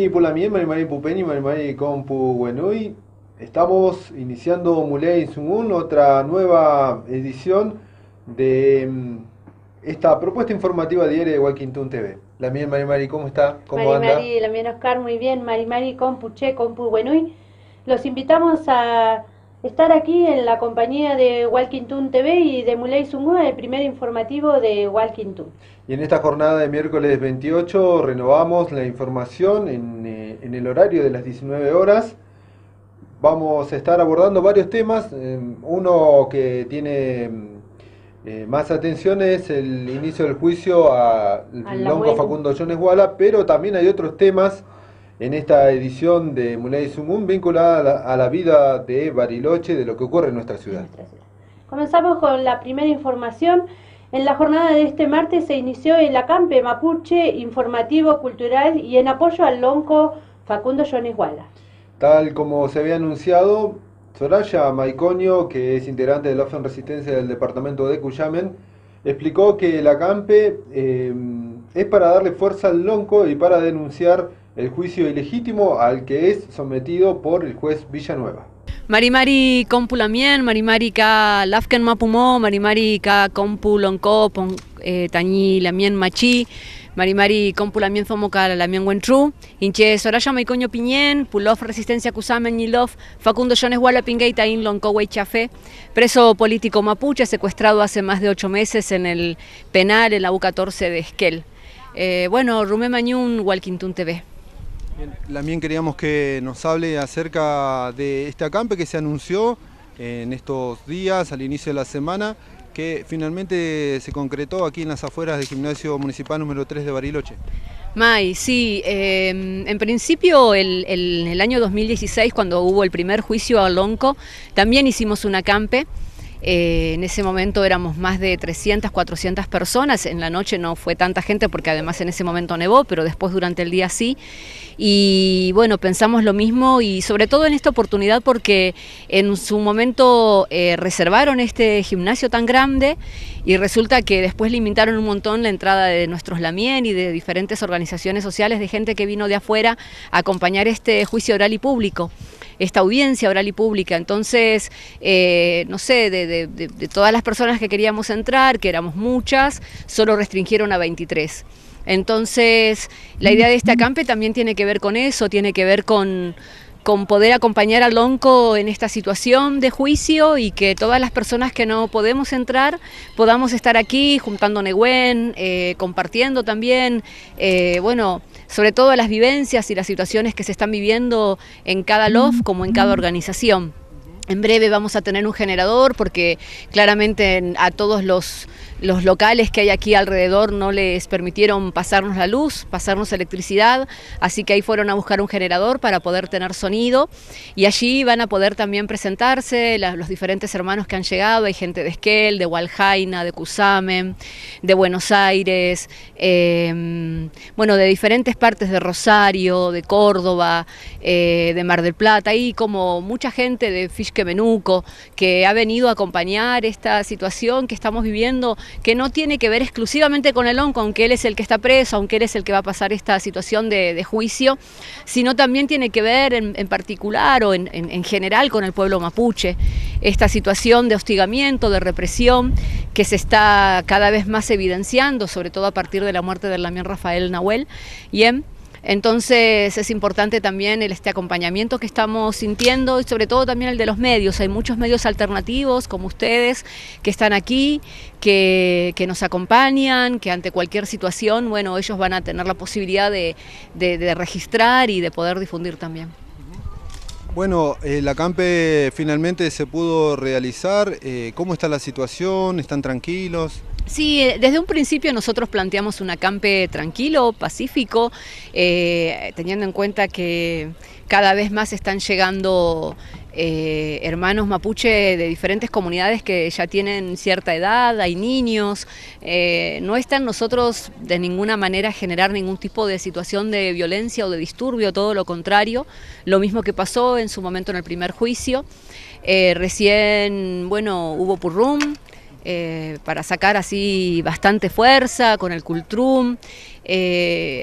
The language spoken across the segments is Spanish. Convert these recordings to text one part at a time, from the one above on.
Marimari Pulamien, Marimari Pupeni, Marimari Compu Wenui. Estamos iniciando Muley Sungun, otra nueva edición de esta propuesta informativa diaria de Walkington TV. La mía Marimari, ¿cómo está? ¿Cómo anda? Marimari, la mía Oscar, muy bien. Marimari Compu Che, Compu Wenui. Los invitamos a estar aquí en la compañía de Walkington TV y de Muley Sungun, el primer informativo de Walkington. Y en esta jornada de miércoles 28 renovamos la información en el horario de las 19 horas. Vamos a estar abordando varios temas. Uno que tiene más atención es el inicio del juicio al lonco Facundo Jones Wala, pero también hay otros temas en esta edición de Muley Sungun vinculada a la vida de Bariloche, de lo que ocurre en nuestra ciudad. Comenzamos con la primera información. En la jornada de este martes se inició el acampe mapuche informativo cultural y en apoyo al lonco Facundo Jones Wala. Tal como se había anunciado, Soraya Maiconio, que es integrante del OFE en Resistencia del departamento de Cuyamen, explicó que el acampe es para darle fuerza al lonco y para denunciar el juicio ilegítimo al que es sometido por el juez Villanueva. Marimari Compulamien, Marimari ka Lafken Mapumo, Marimari ka Compulonco, Tañi Lamien Machi, Marimari Compulamien Fomoca Lamien Wentru, Inche Soraya Maicoño Piñén, Pulof Resistencia Cusamen Nilof, Facundo Jones Wala Pinguey Taín Lonco Chafe, preso político mapuche, secuestrado hace más de 8 meses en el penal en la U14 de Esquel. Bueno, Rumé Mañún, Walkington TV. Bien, también queríamos que nos hable acerca de este acampe que se anunció en estos días, al inicio de la semana, que finalmente se concretó aquí en las afueras del Gimnasio Municipal número 3 de Bariloche. May, sí, en principio en el año 2016, cuando hubo el primer juicio al lonco, también hicimos un acampe. En ese momento éramos más de 300, 400 personas, en la noche no fue tanta gente porque además en ese momento nevó, pero después durante el día sí. Y bueno, pensamos lo mismo y sobre todo en esta oportunidad porque en su momento reservaron este gimnasio tan grande y resulta que después limitaron un montón la entrada de nuestros Lamien y de diferentes organizaciones sociales, de gente que vino de afuera a acompañar este juicio oral y público, esta audiencia oral y pública. Entonces, no sé, de todas las personas que queríamos entrar, que éramos muchas, solo restringieron a 23. Entonces, la idea de este acampe también tiene que ver con eso, tiene que ver con poder acompañar al lonco en esta situación de juicio y que todas las personas que no podemos entrar podamos estar aquí juntando Nehuen, compartiendo también, bueno, sobre todo las vivencias y las situaciones que se están viviendo en cada LOF como en cada organización. En breve vamos a tener un generador porque claramente a todos los locales que hay aquí alrededor no les permitieron pasarnos la luz, pasarnos electricidad, así que ahí fueron a buscar un generador para poder tener sonido y allí van a poder también presentarse los diferentes hermanos que han llegado. Hay gente de Esquel, de Hualjaina, de Cusamen, de Buenos Aires, bueno, de diferentes partes de Rosario, de Córdoba, de Mar del Plata, hay como mucha gente de Menuco que ha venido a acompañar esta situación que estamos viviendo, que no tiene que ver exclusivamente con el lonco, aunque él es el que está preso, aunque él es el que va a pasar esta situación de juicio, sino también tiene que ver en particular o en general con el pueblo mapuche, esta situación de hostigamiento, de represión que se está cada vez más evidenciando, sobre todo a partir de la muerte del Lamien Rafael Nahuel Yem. Entonces es importante también este acompañamiento que estamos sintiendo y sobre todo también el de los medios. Hay muchos medios alternativos como ustedes que están aquí, que nos acompañan, que ante cualquier situación, bueno, ellos van a tener la posibilidad de registrar y de poder difundir también. Bueno, el acampe finalmente se pudo realizar. ¿Cómo está la situación? ¿Están tranquilos? Sí, desde un principio nosotros planteamos un acampe tranquilo, pacífico, teniendo en cuenta que cada vez más están llegando hermanos mapuche de diferentes comunidades que ya tienen cierta edad, hay niños, no está en nosotros de ninguna manera generar ningún tipo de situación de violencia o de disturbio, todo lo contrario, lo mismo que pasó en su momento en el primer juicio. Recién, bueno, hubo purrum, para sacar así bastante fuerza con el Cultrum.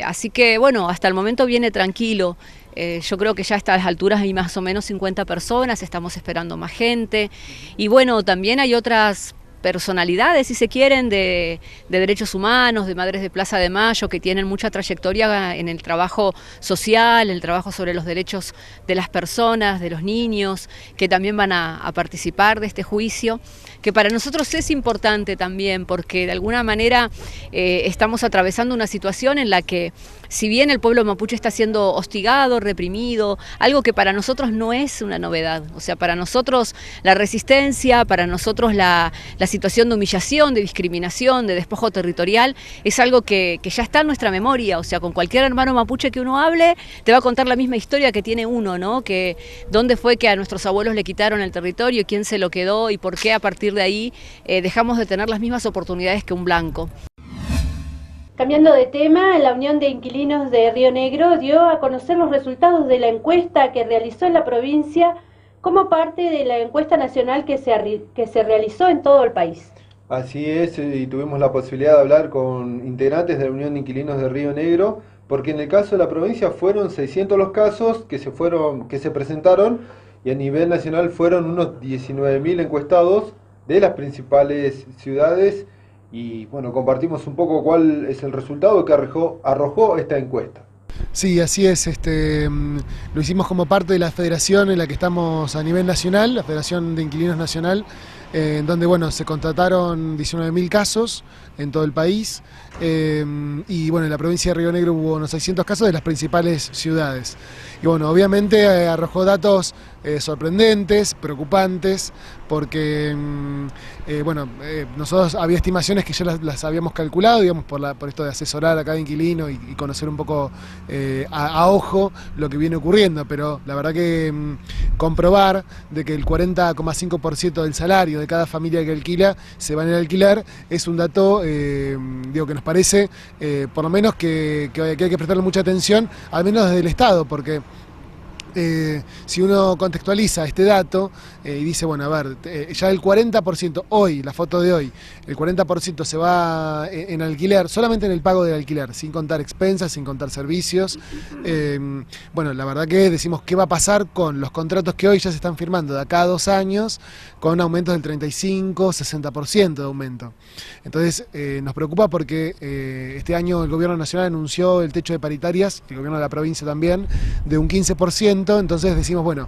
Así que bueno, hasta el momento viene tranquilo. Yo creo que ya a estas alturas hay más o menos 50 personas, estamos esperando más gente. Y bueno, también hay otras personalidades, si se quieren, de derechos humanos, de Madres de Plaza de Mayo, que tienen mucha trayectoria en el trabajo social, en el trabajo sobre los derechos de las personas, de los niños, que también van a participar de este juicio, que para nosotros es importante también, porque de alguna manera estamos atravesando una situación en la que, si bien el pueblo mapuche está siendo hostigado, reprimido, algo que para nosotros no es una novedad, o sea, para nosotros la resistencia, para nosotros la situación de humillación, de discriminación, de despojo territorial, es algo que ya está en nuestra memoria. O sea, con cualquier hermano mapuche que uno hable, te va a contar la misma historia que tiene uno, ¿no? Que dónde fue que a nuestros abuelos le quitaron el territorio, quién se lo quedó y por qué a partir de ahí dejamos de tener las mismas oportunidades que un blanco. Cambiando de tema, la Unión de Inquilinos de Río Negro dio a conocer los resultados de la encuesta que realizó en la provincia como parte de la encuesta nacional que se realizó en todo el país. Así es, y tuvimos la posibilidad de hablar con integrantes de la Unión de Inquilinos de Río Negro, porque en el caso de la provincia fueron 600 los casos que se presentaron, y a nivel nacional fueron unos 19.000 encuestados de las principales ciudades, y bueno, compartimos un poco cuál es el resultado que arrojó esta encuesta. Sí, así es. Lo hicimos como parte de la federación en la que estamos a nivel nacional, la Federación de Inquilinos Nacional, en donde bueno, se contrataron 19.000 casos en todo el país, y bueno, en la provincia de Río Negro hubo unos 600 casos de las principales ciudades. Y bueno, obviamente arrojó datos sorprendentes, preocupantes, porque bueno, nosotros había estimaciones que ya las habíamos calculado, digamos, por esto de asesorar a cada inquilino y conocer un poco a ojo lo que viene ocurriendo, pero la verdad que comprobar de que el 40,5% del salario de cada familia que alquila se va en el alquiler es un dato digo, que nos parece por lo menos que hay que prestarle mucha atención, al menos desde el Estado, porque si uno contextualiza este dato y dice, bueno, a ver, ya el 40%, hoy, la foto de hoy, el 40% se va en alquiler, solamente en el pago del alquiler, sin contar expensas, sin contar servicios. Bueno, la verdad que decimos, ¿qué va a pasar con los contratos que hoy ya se están firmando de acá a 2 años, con aumentos del 35-60% de aumento? Entonces, nos preocupa porque este año el Gobierno Nacional anunció el techo de paritarias, el Gobierno de la provincia también, de un 15%, entonces decimos, bueno,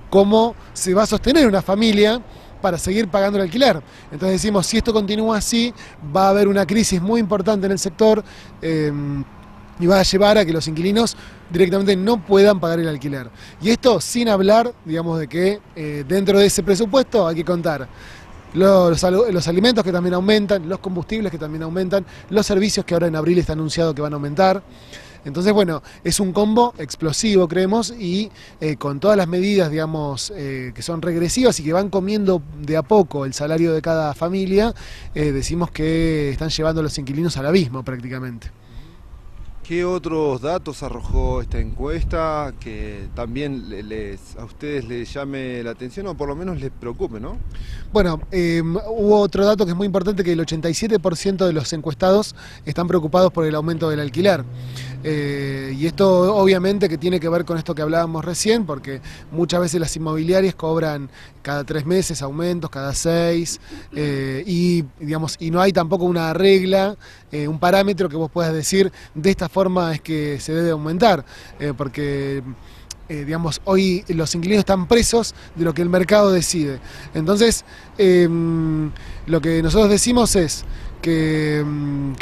¿cómo se va a sostener una familia para seguir pagando el alquiler? Entonces decimos, si esto continúa así, va a haber una crisis muy importante en el sector y va a llevar a que los inquilinos directamente no puedan pagar el alquiler. Y esto sin hablar, digamos, de que dentro de ese presupuesto hay que contar los alimentos que también aumentan, los combustibles que también aumentan, los servicios que ahora en abril está anunciado que van a aumentar. Entonces, bueno, es un combo explosivo, creemos, y con todas las medidas, digamos, que son regresivas y que van comiendo de a poco el salario de cada familia, decimos que están llevando a los inquilinos al abismo prácticamente. ¿Qué otros datos arrojó esta encuesta que también a ustedes les llame la atención o por lo menos les preocupe, ¿no? Bueno, hubo otro dato que es muy importante, que el 87% de los encuestados están preocupados por el aumento del alquiler. Y esto obviamente que tiene que ver con esto que hablábamos recién, porque muchas veces las inmobiliarias cobran cada 3 meses aumentos, cada 6, y digamos, y no hay tampoco una regla, un parámetro que vos puedas decir, de esta forma es que se debe aumentar, porque digamos, hoy los inquilinos están presos de lo que el mercado decide. Entonces, lo que nosotros decimos es que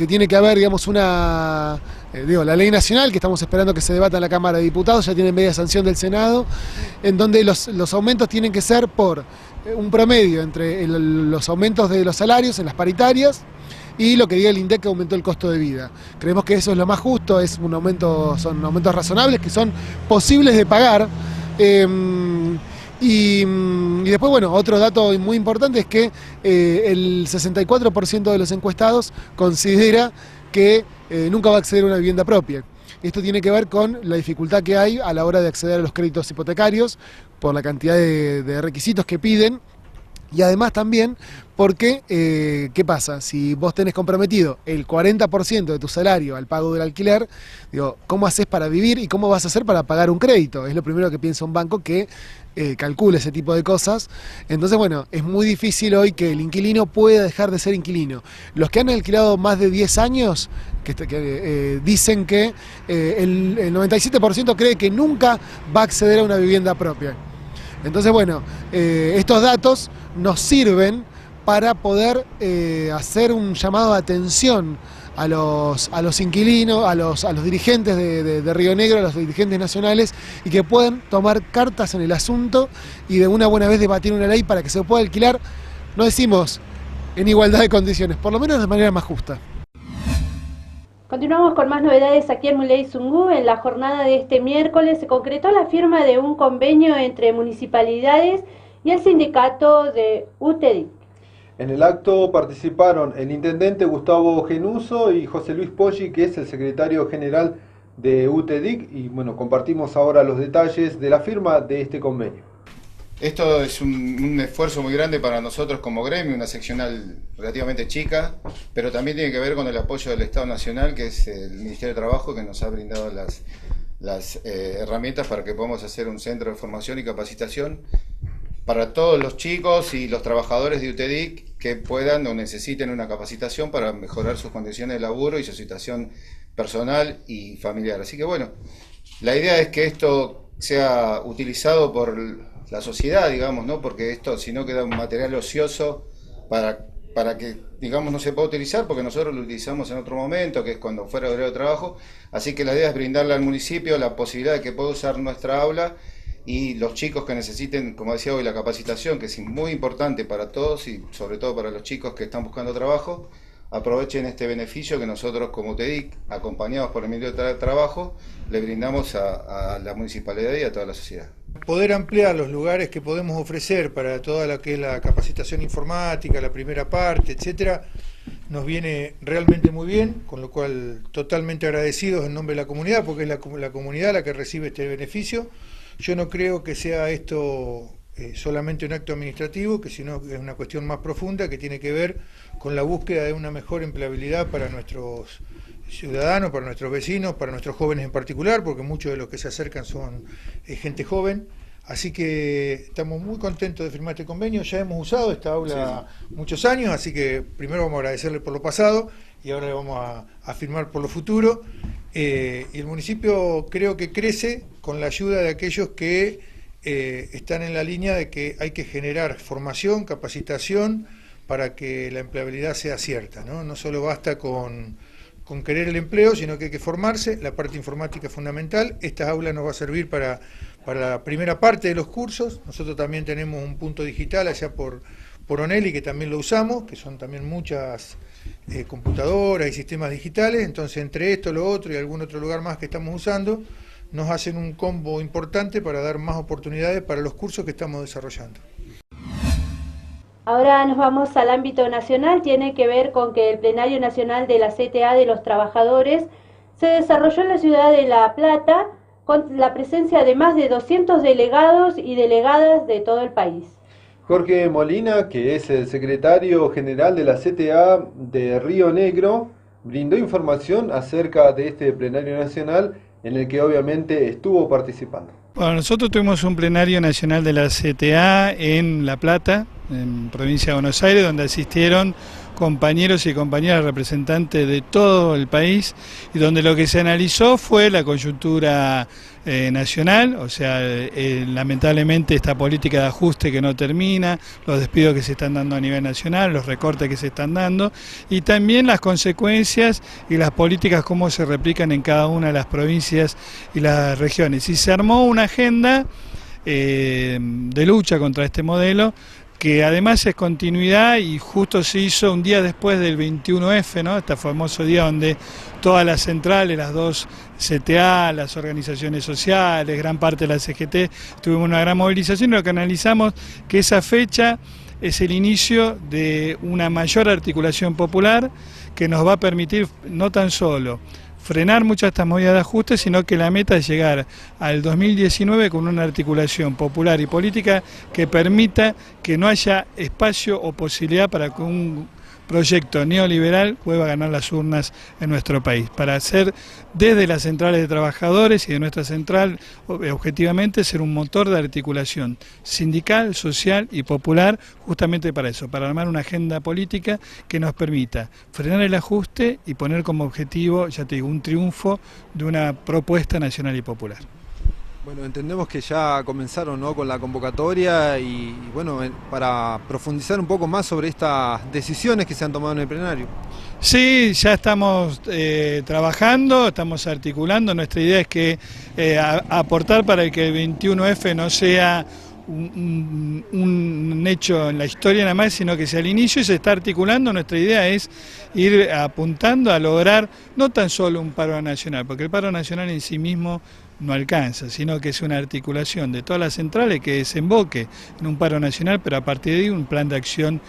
tiene que haber, digamos, la ley nacional, que estamos esperando que se debata en la Cámara de Diputados, ya tiene media sanción del Senado, en donde los aumentos tienen que ser por un promedio entre los aumentos de los salarios en las paritarias y lo que diga el INDEC que aumentó el costo de vida. Creemos que eso es lo más justo, son aumentos razonables que son posibles de pagar. Y después, bueno, otro dato muy importante es que el 64% de los encuestados considera que nunca va a acceder a una vivienda propia. Esto tiene que ver con la dificultad que hay a la hora de acceder a los créditos hipotecarios por la cantidad de requisitos que piden. Y además también porque, ¿qué pasa? Si vos tenés comprometido el 40% de tu salario al pago del alquiler, digo, ¿cómo haces para vivir y cómo vas a hacer para pagar un crédito? Es lo primero que piensa un banco que calcule ese tipo de cosas. Entonces, bueno, es muy difícil hoy que el inquilino pueda dejar de ser inquilino. Los que han alquilado más de 10 años, dicen que el 97% cree que nunca va a acceder a una vivienda propia. Entonces, bueno, estos datos nos sirven para poder hacer un llamado de atención a los inquilinos, a los dirigentes de Río Negro, a los dirigentes nacionales, y que puedan tomar cartas en el asunto y de una buena vez debatir una ley para que se pueda alquilar, no decimos en igualdad de condiciones, por lo menos de manera más justa. Continuamos con más novedades aquí en Muley Zungu. En la jornada de este miércoles se concretó la firma de un convenio entre municipalidades y el sindicato de UTEDIC. En el acto participaron el intendente Gustavo Genuso y José Luis Poggi, que es el secretario general de UTEDIC, y bueno, compartimos ahora los detalles de la firma de este convenio. Esto es un esfuerzo muy grande para nosotros como gremio, una seccional relativamente chica, pero también tiene que ver con el apoyo del Estado Nacional, que es el Ministerio de Trabajo, que nos ha brindado las herramientas para que podamos hacer un centro de formación y capacitación para todos los chicos y los trabajadores de UTEDIC que puedan o necesiten una capacitación para mejorar sus condiciones de laburo y su situación personal y familiar. Así que bueno, la idea es que esto sea utilizado por la sociedad, digamos, ¿no? Porque esto, si no, queda un material ocioso para que, digamos, no se pueda utilizar, porque nosotros lo utilizamos en otro momento, que es cuando fuera horario de trabajo. Así que la idea es brindarle al municipio la posibilidad de que pueda usar nuestra aula, y los chicos que necesiten, como decía hoy, la capacitación, que es muy importante para todos y sobre todo para los chicos que están buscando trabajo, aprovechen este beneficio que nosotros como UTEDIC, acompañados por el Ministerio de Trabajo, le brindamos a la municipalidad y a toda la sociedad. Poder ampliar los lugares que podemos ofrecer para toda lo que es la capacitación informática, la primera parte, etcétera, nos viene realmente muy bien, con lo cual totalmente agradecidos en nombre de la comunidad, porque es la comunidad la que recibe este beneficio. Yo no creo que sea esto solamente un acto administrativo, sino que es una cuestión más profunda que tiene que ver con la búsqueda de una mejor empleabilidad para nuestros ciudadanos, para nuestros vecinos, para nuestros jóvenes en particular, porque muchos de los que se acercan son gente joven. Así que estamos muy contentos de firmar este convenio. Ya hemos usado esta aula muchos años, así que primero vamos a agradecerle por lo pasado y ahora le vamos a firmar por lo futuro. Y el municipio creo que crece con la ayuda de aquellos que están en la línea de que hay que generar formación, capacitación para que la empleabilidad sea cierta, ¿no? No solo basta con querer el empleo, sino que hay que formarse. La parte informática es fundamental. Esta aula nos va a servir para la primera parte de los cursos. Nosotros también tenemos un punto digital allá por Onelli, que también lo usamos, que son también muchas computadoras y sistemas digitales. Entonces, entre esto, lo otro y algún otro lugar más que estamos usando, nos hacen un combo importante para dar más oportunidades para los cursos que estamos desarrollando. Ahora nos vamos al ámbito nacional. Tiene que ver con que el plenario nacional de la CTA de los Trabajadores se desarrolló en la ciudad de La Plata con la presencia de más de 200 delegados y delegadas de todo el país. Jorge Molina, que es el secretario general de la CTA de Río Negro, brindó información acerca de este plenario nacional en el que obviamente estuvo participando. Bueno, nosotros tuvimos un plenario nacional de la CTA en La Plata, en provincia de Buenos Aires, donde asistieron compañeros y compañeras representantes de todo el país y donde lo que se analizó fue la coyuntura nacional, o sea, lamentablemente esta política de ajuste que no termina, los despidos que se están dando a nivel nacional, los recortes que se están dando y también las consecuencias y las políticas cómo se replican en cada una de las provincias y las regiones. Y se armó una agenda de lucha contra este modelo, que además es continuidad y justo se hizo un día después del 21F, ¿no? Este famoso día donde todas las centrales, las dos CTA, las organizaciones sociales, gran parte de la CGT, tuvimos una gran movilización y lo que analizamos que esa fecha es el inicio de una mayor articulación popular que nos va a permitir no tan solo frenar muchas de estas movidas de ajuste, sino que la meta es llegar al 2019 con una articulación popular y política que permita que no haya espacio o posibilidad para que un proyecto neoliberal vuelva a ganar las urnas en nuestro país, para hacer desde las centrales de trabajadores y de nuestra central, objetivamente, ser un motor de articulación sindical, social y popular, justamente para eso, para armar una agenda política que nos permita frenar el ajuste y poner como objetivo, ya te digo, un triunfo de una propuesta nacional y popular. Bueno, entendemos que ya comenzaron, ¿no?, con la convocatoria y bueno, para profundizar un poco más sobre estas decisiones que se han tomado en el plenario. Sí, ya estamos trabajando, estamos articulando. Nuestra idea es que aportar para que el 21F no sea un hecho en la historia nada más, sino que sea el inicio y se está articulando. Nuestra idea es ir apuntando a lograr no tan solo un paro nacional, porque el paro nacional en sí mismo no alcanza, sino que es una articulación de todas las centrales que desemboque en un paro nacional, pero a partir de ahí un plan de acción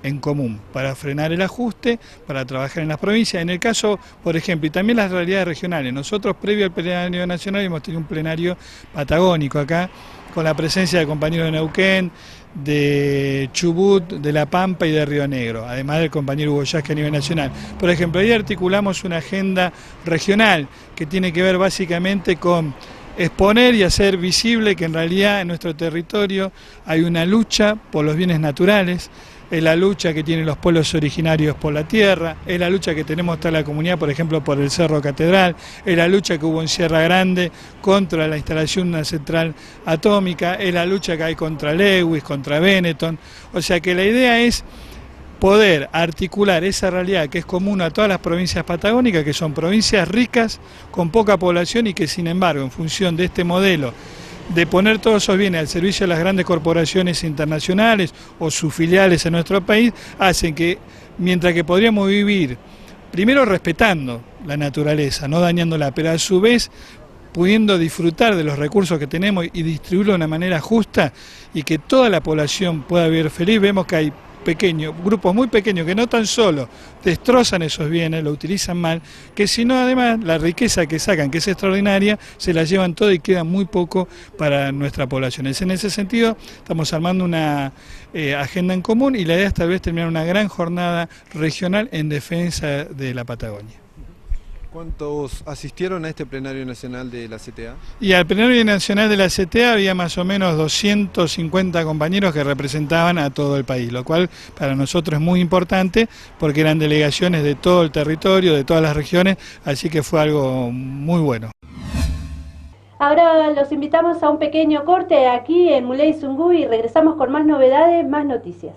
en común para frenar el ajuste, para trabajar en las provincias. En el caso, por ejemplo, y también las realidades regionales, nosotros previo al plenario nacional hemos tenido un plenario patagónico acá, con la presencia de compañeros de Neuquén, de Chubut, de La Pampa y de Río Negro, además del compañero Hugo Yasque a nivel nacional. Por ejemplo, ahí articulamos una agenda regional que tiene que ver básicamente con exponer y hacer visible que en realidad en nuestro territorio hay una lucha por los bienes naturales, es la lucha que tienen los pueblos originarios por la tierra, es la lucha que tenemos toda la comunidad, por ejemplo, por el Cerro Catedral, es la lucha que hubo en Sierra Grande contra la instalación de una central atómica, es la lucha que hay contra Lewis, contra Benetton. O sea que la idea es poder articular esa realidad que es común a todas las provincias patagónicas, que son provincias ricas, con poca población y que sin embargo, en función de este modelo de poner todos esos bienes al servicio de las grandes corporaciones internacionales o sus filiales en nuestro país, hacen que, mientras que podríamos vivir, primero respetando la naturaleza, no dañándola, pero a su vez pudiendo disfrutar de los recursos que tenemos y distribuirlo de una manera justa y que toda la población pueda vivir feliz, vemos que hay grupos muy pequeños que no tan solo destrozan esos bienes, lo utilizan mal, que sino además la riqueza que sacan, que es extraordinaria, se la llevan todo y queda muy poco para nuestra población. En ese sentido estamos armando una agenda en común y la idea es tal vez terminar una gran jornada regional en defensa de la Patagonia. ¿Cuántos asistieron a este plenario nacional de la CTA? Y al plenario nacional de la CTA había más o menos 250 compañeros que representaban a todo el país, lo cual para nosotros es muy importante porque eran delegaciones de todo el territorio, de todas las regiones, así que fue algo muy bueno. Ahora los invitamos a un pequeño corte aquí en Muley Zungu y regresamos con más novedades, más noticias.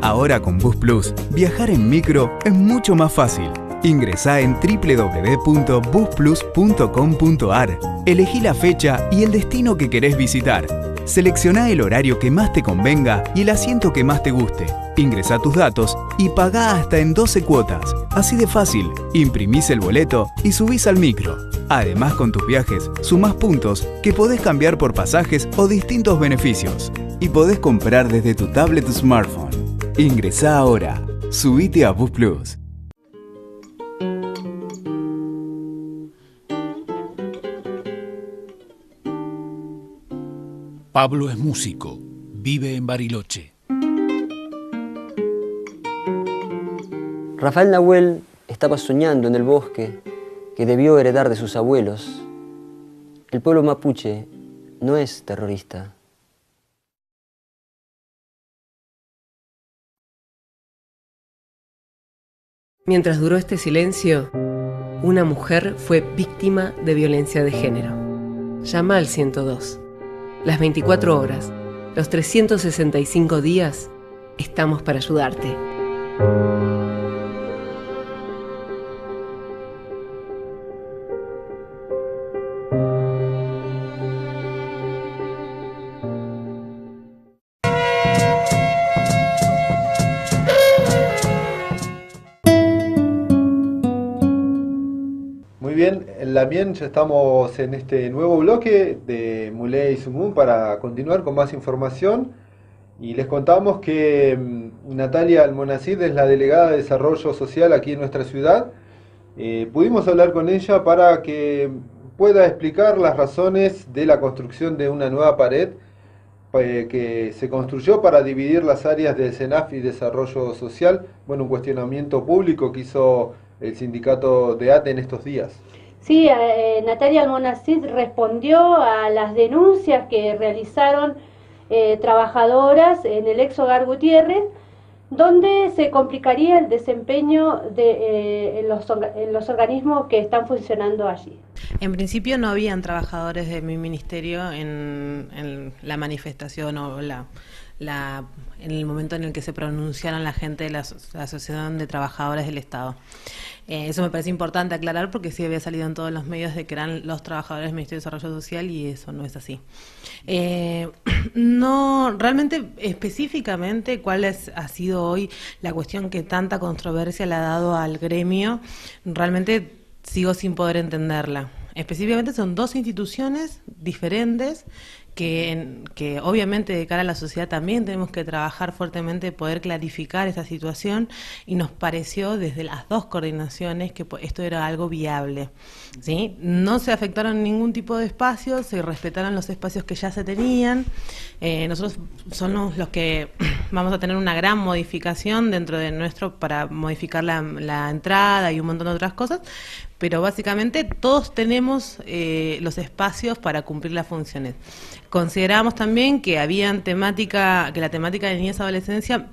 Ahora con Bus Plus, viajar en micro es mucho más fácil. Ingresá en www.busplus.com.ar, elegí la fecha y el destino que querés visitar. Seleccioná el horario que más te convenga y el asiento que más te guste. Ingresá tus datos y pagá hasta en 12 cuotas. Así de fácil, imprimís el boleto y subís al micro. Además, con tus viajes, sumás puntos que podés cambiar por pasajes o distintos beneficios. Y podés comprar desde tu tablet o smartphone. Ingresá ahora. Subite a Bus Plus. Pablo es músico, vive en Bariloche. Rafael Nahuel estaba soñando en el bosque que debió heredar de sus abuelos. El pueblo mapuche no es terrorista. Mientras duró este silencio, una mujer fue víctima de violencia de género. Llama al 102. Las 24 horas, los 365 días, estamos para ayudarte. Muy bien, Lamien, ya estamos en este nuevo bloque de Muley Zungu para continuar con más información Y les contamos que Natalia Almonacid es la delegada de Desarrollo Social aquí en nuestra ciudad. Pudimos hablar con ella para que pueda explicar las razones de la construcción de una nueva pared que se construyó para dividir las áreas del SENAF y Desarrollo Social. Bueno, un cuestionamiento público que hizo el sindicato de ATE en estos días. Sí, Natalia Almonacid respondió a las denuncias que realizaron trabajadoras en el ex Hogar Gutiérrez, donde se complicaría el desempeño en los organismos que están funcionando allí. En principio no habían trabajadores de mi ministerio en la manifestación o en el momento en el que se pronunciaron la gente de la Asociación de Trabajadores del Estado. Eso me parece importante aclarar porque sí había salido en todos los medios de que eran los trabajadores del Ministerio de Desarrollo Social y eso no es así. No, realmente específicamente cuál ha sido hoy la cuestión que tanta controversia le ha dado al gremio, realmente sigo sin poder entenderla. Específicamente son dos instituciones diferentes que obviamente de cara a la sociedad también tenemos que trabajar fuertemente, poder clarificar esa situación, y nos pareció desde las dos coordinaciones que esto era algo viable, ¿sí? No se afectaron ningún tipo de espacios, se respetaron los espacios que ya se tenían. Nosotros somos los que vamos a tener una gran modificación dentro de nuestro para modificar la entrada y un montón de otras cosas, pero básicamente todos tenemos los espacios para cumplir las funciones. Consideramos también que la temática de niñez y adolescencia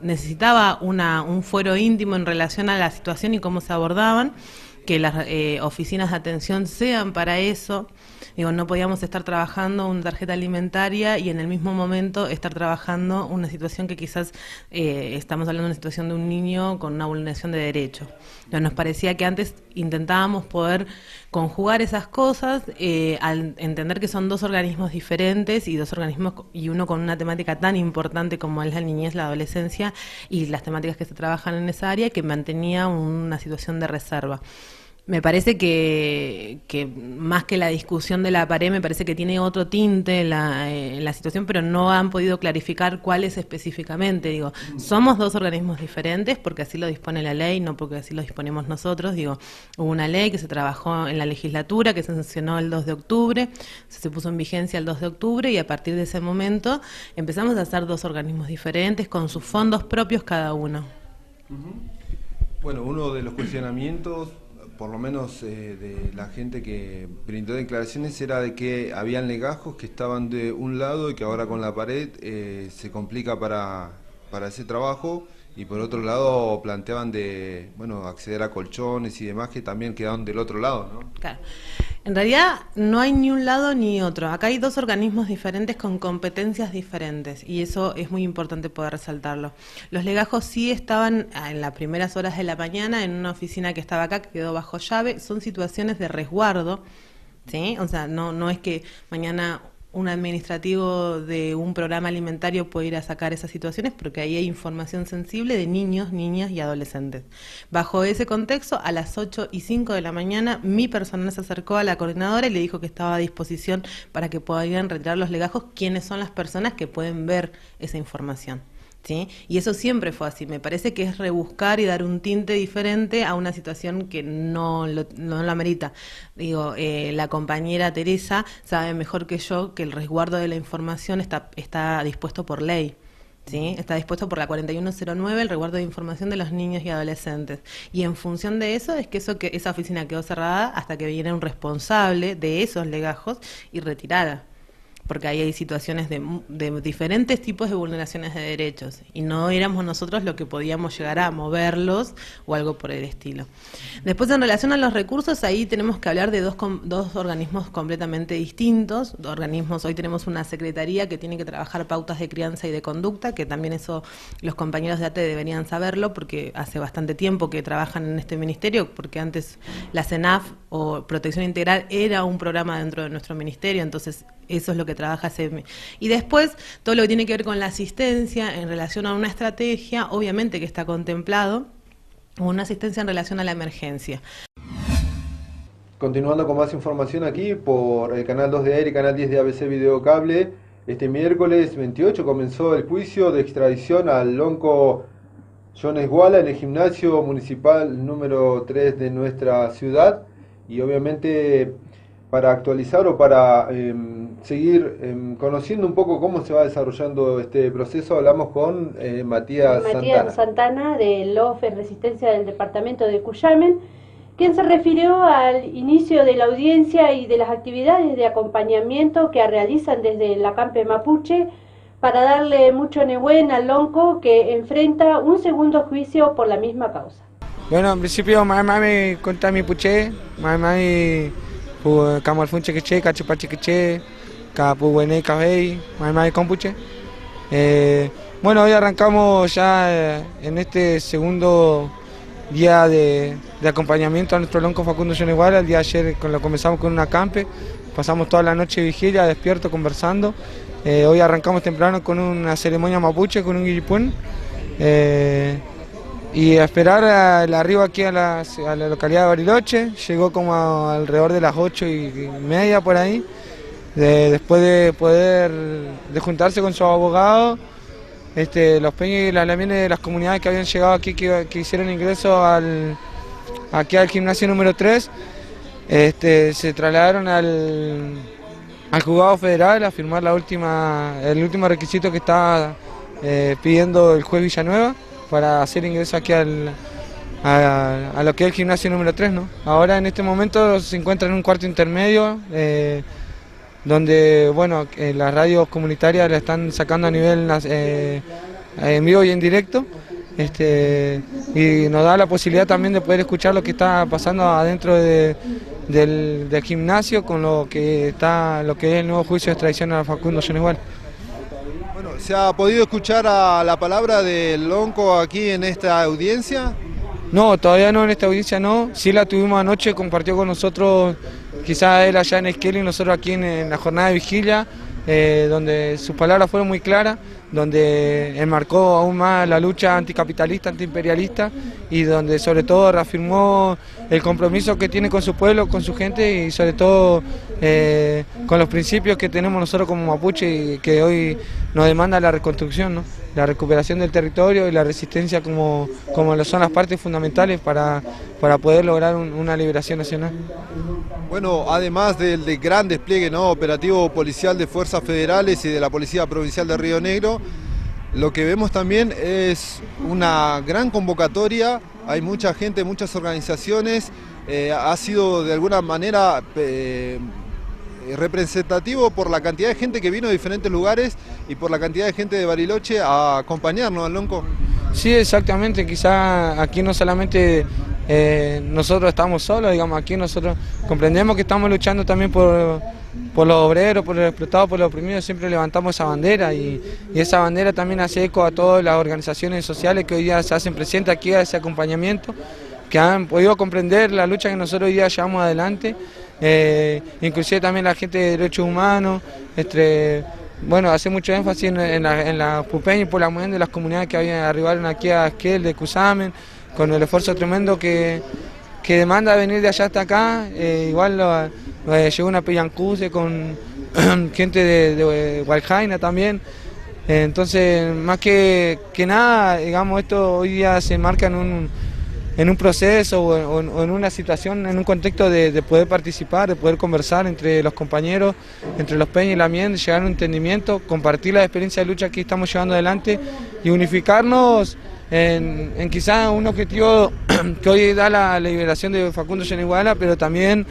necesitaba un fuero íntimo en relación a la situación y cómo se abordaban, que las oficinas de atención sean para eso. Digo, no podíamos estar trabajando una tarjeta alimentaria y en el mismo momento estar trabajando una situación que quizás estamos hablando de una situación de un niño con una vulneración de derechos. Entonces, nos parecía que antes intentábamos poder conjugar esas cosas al entender que son dos organismos diferentes y uno con una temática tan importante como es la niñez, la adolescencia y las temáticas que se trabajan en esa área, que mantenía una situación de reserva. Me parece que más que la discusión de la pared, me parece que tiene otro tinte la situación, pero no han podido clarificar cuál es específicamente. Digo, somos dos organismos diferentes porque así lo dispone la ley, no porque así lo disponemos nosotros. Digo, hubo una ley que se trabajó en la legislatura, que se sancionó el 2 de octubre, se puso en vigencia el 2 de octubre y a partir de ese momento empezamos a hacer dos organismos diferentes con sus fondos propios cada uno. Bueno, uno de los cuestionamientos, por lo menos de la gente que brindó declaraciones, era de que habían legajos que estaban de un lado y que ahora con la pared se complica para ese trabajo, y por otro lado planteaban de acceder a colchones y demás que también quedaron del otro lado, ¿no? Claro. En realidad no hay ni un lado ni otro. Acá hay dos organismos diferentes con competencias diferentes y eso es muy importante poder resaltarlo. Los legajos sí estaban en las primeras horas de la mañana en una oficina que estaba acá, que quedó bajo llave. Son situaciones de resguardo, ¿sí? O sea, no es que mañana un administrativo de un programa alimentario puede ir a sacar esas situaciones, porque ahí hay información sensible de niños, niñas y adolescentes. Bajo ese contexto, a las 8:05 de la mañana, mi personal se acercó a la coordinadora y le dijo que estaba a disposición para que puedan retirar los legajos, quiénes son las personas que pueden ver esa información, ¿sí? Y eso siempre fue así. Me parece que es rebuscar y dar un tinte diferente a una situación que no lo amerita. Digo, la compañera Teresa sabe mejor que yo que el resguardo de la información está dispuesto por ley, ¿sí? Está dispuesto por la 4109, el resguardo de información de los niños y adolescentes. Y en función de eso es que esa oficina quedó cerrada hasta que viniera un responsable de esos legajos y retirara. Porque ahí hay situaciones de diferentes tipos de vulneraciones de derechos y no éramos nosotros los que podíamos llegar a moverlos o algo por el estilo. Después, en relación a los recursos, ahí tenemos que hablar de dos organismos completamente distintos. Hoy tenemos una secretaría que tiene que trabajar pautas de crianza y de conducta, que también eso los compañeros de ATE deberían saberlo porque hace bastante tiempo que trabajan en este ministerio, porque antes la CENAF o Protección Integral era un programa dentro de nuestro ministerio, entonces eso es lo que trabaja CEMI. Y después, todo lo que tiene que ver con la asistencia en relación a una estrategia, obviamente que está contemplado, una asistencia en relación a la emergencia. Continuando con más información aquí por el canal 2 de AIRE y canal 10 de ABC Video Cable, Este miércoles 28 comenzó el juicio de extradición al lonco Jones Walla en el gimnasio municipal número 3 de nuestra ciudad, y obviamente para actualizar o para seguir conociendo un poco cómo se va desarrollando este proceso, hablamos con Matías Santana de LOF en Resistencia del departamento de Cuyamen, quien se refirió al inicio de la audiencia y de las actividades de acompañamiento que realizan desde la Campe Mapuche para darle mucho nehuen al lonco que enfrenta un segundo juicio por la misma causa. Bueno, en principio, me conta mi puche, mami Kamal Funche Queche, Cachipache Queche, Capuene Cabey, mami Compuche. Bueno, hoy arrancamos ya en este segundo día de acompañamiento a nuestro lonco Facundo Jones Walla. El día de ayer lo comenzamos con una campe, pasamos toda la noche de vigilia, despierto, conversando. Hoy arrancamos temprano con una ceremonia mapuche, con un guillipún. Y a esperar el arribo aquí a la localidad de Bariloche. Llegó como alrededor de las 8:30 por ahí, después de poder juntarse con su abogado, los peñas y las lamienes de las comunidades que habían llegado aquí, que hicieron ingreso aquí al gimnasio número 3, se trasladaron al juzgado federal a firmar el último requisito que estaba pidiendo el juez Villanueva para hacer ingreso aquí a lo que es el gimnasio número 3, ¿no? Ahora en este momento se encuentra en un cuarto intermedio, donde bueno, las radios comunitarias la están sacando a nivel en vivo y en directo, y nos da la posibilidad también de poder escuchar lo que está pasando adentro del gimnasio con lo que es el nuevo juicio de extradición a Facundo Jones Walla. Bueno, ¿se ha podido escuchar a la palabra del lonco aquí en esta audiencia? No, todavía no, en esta audiencia no. Sí la tuvimos anoche, compartió con nosotros, quizás él allá en Esquel y nosotros aquí en la jornada de vigilia, donde sus palabras fueron muy claras, donde enmarcó aún más la lucha anticapitalista, antiimperialista, y donde sobre todo reafirmó el compromiso que tiene con su pueblo, con su gente, y sobre todo con los principios que tenemos nosotros como mapuche y que hoy nos demanda la reconstrucción, ¿no? La recuperación del territorio y la resistencia como lo son las partes fundamentales para poder lograr una liberación nacional. Bueno, además del gran despliegue, ¿no?, operativo policial de fuerzas federales y de la Policía Provincial de Río Negro, lo que vemos también es una gran convocatoria. Hay mucha gente, muchas organizaciones, ha sido de alguna manera representativo por la cantidad de gente que vino de diferentes lugares y por la cantidad de gente de Bariloche a acompañarnos al lonco. Sí, exactamente, quizá aquí no solamente nosotros estamos solos, digamos, aquí nosotros comprendemos que estamos luchando también por los obreros, por los explotados, por los oprimidos. Siempre levantamos esa bandera y esa bandera también hace eco a todas las organizaciones sociales que hoy día se hacen presentes aquí a ese acompañamiento, que han podido comprender la lucha que nosotros hoy día llevamos adelante, inclusive también la gente de derechos humanos, bueno, hace mucho énfasis en la pupeña y por la mujer de las comunidades que arribaron aquí a Esquel, de Cusamen, con el esfuerzo tremendo que demanda venir de allá hasta acá. Igual llegó una Pellancuse con gente de Hualjaina también. Entonces, más que nada, digamos, esto hoy día se enmarca en un proceso o en una situación, en un contexto de poder participar, de poder conversar entre los compañeros, entre los peñas y la mien, llegar a un entendimiento, compartir la experiencia de lucha que estamos llevando adelante y unificarnos en quizás un objetivo que hoy da la liberación de Facundo Jones Walla, pero también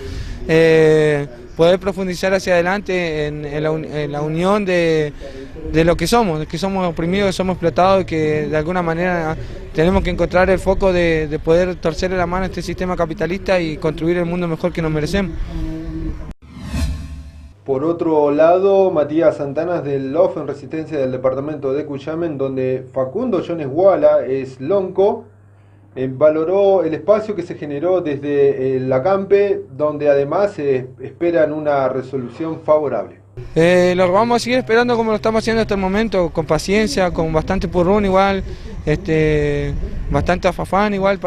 poder profundizar hacia adelante en la unión de lo que somos oprimidos, que somos explotados y que de alguna manera tenemos que encontrar el foco de poder torcerle la mano a este sistema capitalista y construir el mundo mejor que nos merecemos. Por otro lado, Matías Santana del LOF en Resistencia del departamento de Cuyamen, donde Facundo Jones Walla es lonco, valoró el espacio que se generó desde la Campe, donde además esperan una resolución favorable. Lo vamos a seguir esperando como lo estamos haciendo hasta el momento, con paciencia, con bastante purrún igual, bastante afafán igual,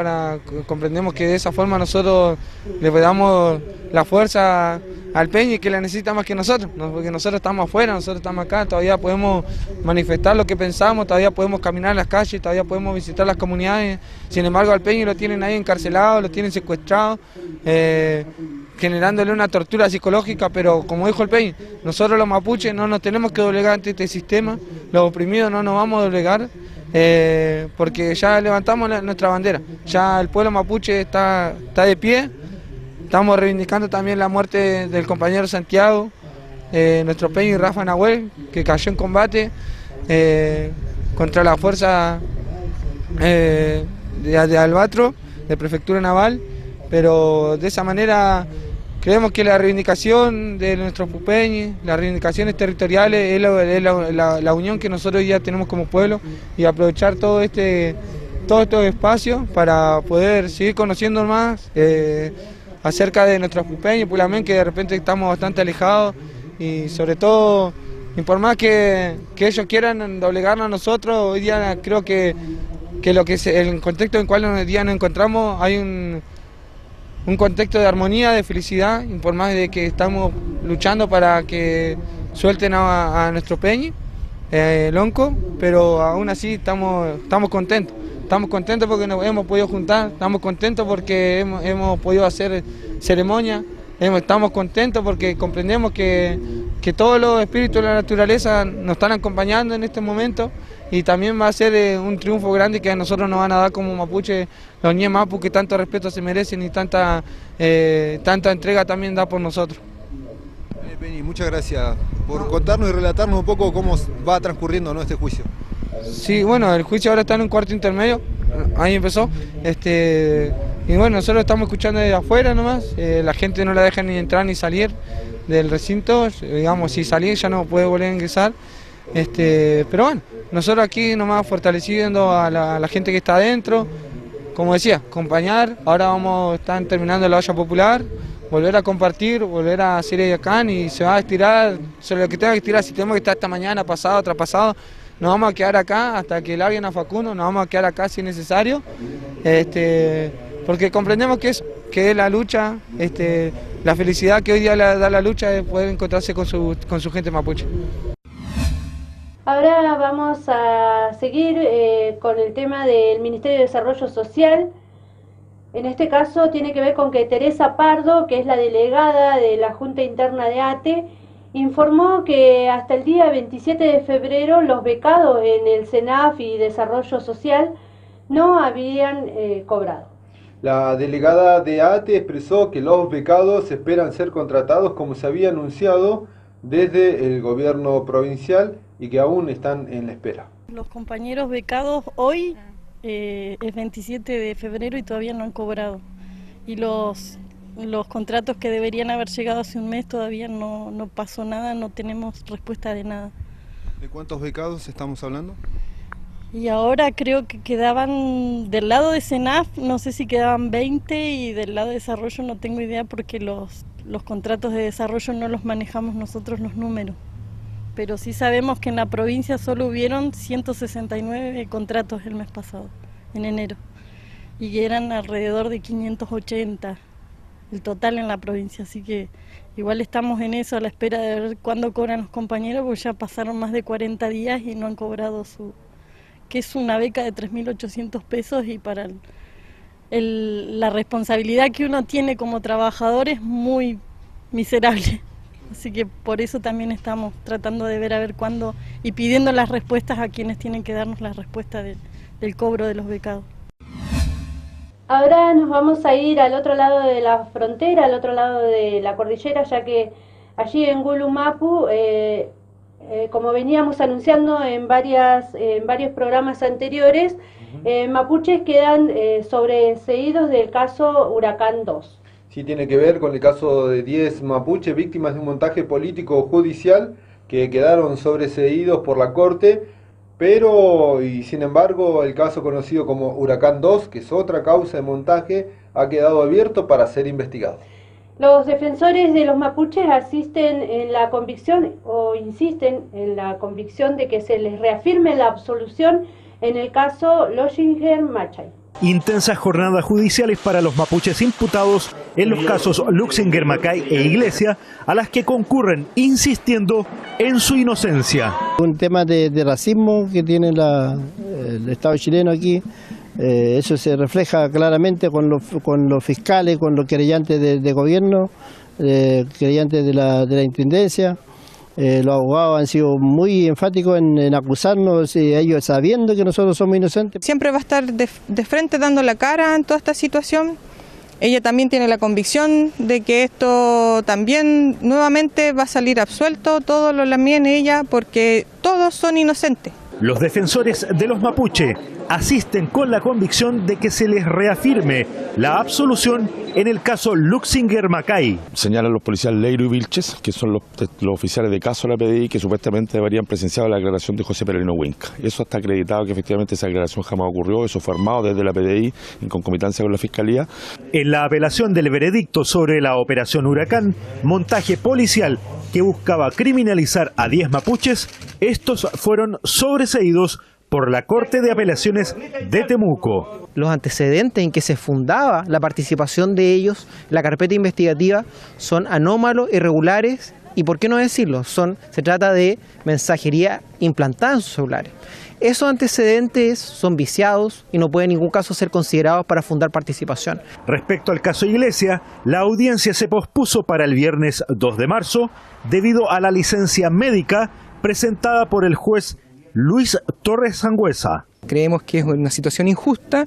comprendemos que de esa forma nosotros le damos la fuerza al Peñi, que la necesita más que nosotros, porque nosotros estamos afuera, nosotros estamos acá, todavía podemos manifestar lo que pensamos, todavía podemos caminar en las calles, todavía podemos visitar las comunidades. Sin embargo, al Peñi lo tienen ahí encarcelado, lo tienen secuestrado, generándole una tortura psicológica, pero como dijo el Peñi, nosotros los mapuches no nos tenemos que doblegar ante este sistema, los oprimidos no nos vamos a doblegar, porque ya levantamos nuestra bandera, ya el pueblo mapuche está de pie. Estamos reivindicando también la muerte del compañero Santiago, nuestro Peñi Rafa Nahuel, que cayó en combate contra la fuerza de Albatro, de Prefectura Naval, pero de esa manera creemos que la reivindicación de nuestros pupeñis, las reivindicaciones territoriales es la unión que nosotros ya tenemos como pueblo, y aprovechar todos estos espacios para poder seguir conociendo más acerca de nuestros pupeños, Pulamén, que de repente estamos bastante alejados, y sobre todo, y por más que ellos quieran doblegarnos a nosotros, hoy día creo que el contexto en el cual hoy día nos encontramos hay un contexto de armonía, de felicidad, y por más de que estamos luchando para que suelten a nuestro Peñi, Lonco, pero aún así estamos contentos. Estamos contentos porque nos hemos podido juntar, estamos contentos porque hemos podido hacer ceremonia, estamos contentos porque comprendemos que todos los espíritus de la naturaleza nos están acompañando en este momento, y también va a ser un triunfo grande que a nosotros nos van a dar como mapuche, los ñe mapu, que tanto respeto se merecen y tanta entrega también da por nosotros. Peñi, muchas gracias por contarnos y relatarnos un poco cómo va transcurriendo, ¿no?, este juicio. Sí, bueno, el juicio ahora está en un cuarto intermedio, ahí empezó, y bueno, nosotros estamos escuchando desde afuera nomás, la gente no la deja ni entrar ni salir del recinto, digamos, si salir ya no puede volver a ingresar, pero bueno, nosotros aquí nomás fortaleciendo a la gente que está adentro, como decía, acompañar, ahora vamos a estar terminando la olla popular, volver a compartir, volver a hacer Eyacán, y se va a estirar sobre lo que tenga que estirar, si tenemos que estar esta mañana, pasado, traspasado, nos vamos a quedar acá hasta que larguen a Facundo, nos vamos a quedar acá si es necesario, porque comprendemos que es la lucha, la felicidad que hoy día da la lucha de poder encontrarse con su gente mapuche. Ahora vamos a seguir con el tema del Ministerio de Desarrollo Social. En este caso tiene que ver con que Teresa Pardo, que es la delegada de la Junta Interna de ATE, informó que hasta el día 27 de febrero los becados en el CENAF y Desarrollo Social no habían cobrado. La delegada de ATE expresó que los becados esperan ser contratados como se había anunciado desde el gobierno provincial y que aún están en la espera. Los compañeros becados hoy es 27 de febrero y todavía no han cobrado. Y los contratos que deberían haber llegado hace un mes todavía no pasó nada, no tenemos respuesta de nada. ¿De cuántos becados estamos hablando? Y ahora creo que quedaban, del lado de CENAF, no sé si quedaban 20, y del lado de desarrollo no tengo idea porque los contratos de desarrollo no los manejamos nosotros los números. Pero sí sabemos que en la provincia solo hubieron 169 contratos el mes pasado, en enero. Y eran alrededor de 580 el total en la provincia, así que igual estamos en eso, a la espera de ver cuándo cobran los compañeros, porque ya pasaron más de 40 días y no han cobrado que es una beca de 3.800 pesos, y para la responsabilidad que uno tiene como trabajador es muy miserable. Así que por eso también estamos tratando de ver a ver cuándo, y pidiendo las respuestas a quienes tienen que darnos la respuesta del cobro de los becados. Ahora nos vamos a ir al otro lado de la frontera, al otro lado de la cordillera, ya que allí en Gulumapu, como veníamos anunciando en varios programas anteriores, mapuches quedan sobreseídos del caso Huracán 2. Sí, tiene que ver con el caso de 10 mapuches víctimas de un montaje político judicial que quedaron sobreseídos por la Corte, pero, y sin embargo, el caso conocido como Huracán 2, que es otra causa de montaje, ha quedado abierto para ser investigado. Los defensores de los mapuches asisten en la convicción, o insisten en la convicción de que se les reafirme la absolución en el caso Loshinger Machay. Intensas jornadas judiciales para los mapuches imputados en los casos Luxinger, Macay e Iglesia, a las que concurren insistiendo en su inocencia. Un tema de racismo que tiene el Estado chileno aquí, eso se refleja claramente con los fiscales, con los querellantes de gobierno, querellantes de la Intendencia. Los abogados han sido muy enfáticos en acusarnos, ellos sabiendo que nosotros somos inocentes. Siempre va a estar de frente dando la cara en toda esta situación. Ella también tiene la convicción de que esto también nuevamente va a salir absuelto, todo lo lamien ella, porque todos son inocentes. Los defensores de los mapuche asisten con la convicción de que se les reafirme la absolución en el caso Luxinger Macay. Señalan los policías Leiro y Vilches, que son los oficiales de caso de la PDI, que supuestamente habrían presenciado la declaración de José Peregrino Huinca. Eso está acreditado que efectivamente esa declaración jamás ocurrió, eso fue armado desde la PDI en concomitancia con la Fiscalía. En la apelación del veredicto sobre la operación Huracán, montaje policial que buscaba criminalizar a 10 mapuches, estos fueron sobreseídos por la Corte de Apelaciones de Temuco. Los antecedentes en que se fundaba la participación de ellos, la carpeta investigativa, son anómalos, irregulares y, por qué no decirlo, se trata de mensajería implantada en sus celulares. Esos antecedentes son viciados y no pueden en ningún caso ser considerados para fundar participación. Respecto al caso Iglesia, la audiencia se pospuso para el viernes 2 de marzo debido a la licencia médica presentada por el juez Luis Torres Sangüesa. Creemos que es una situación injusta,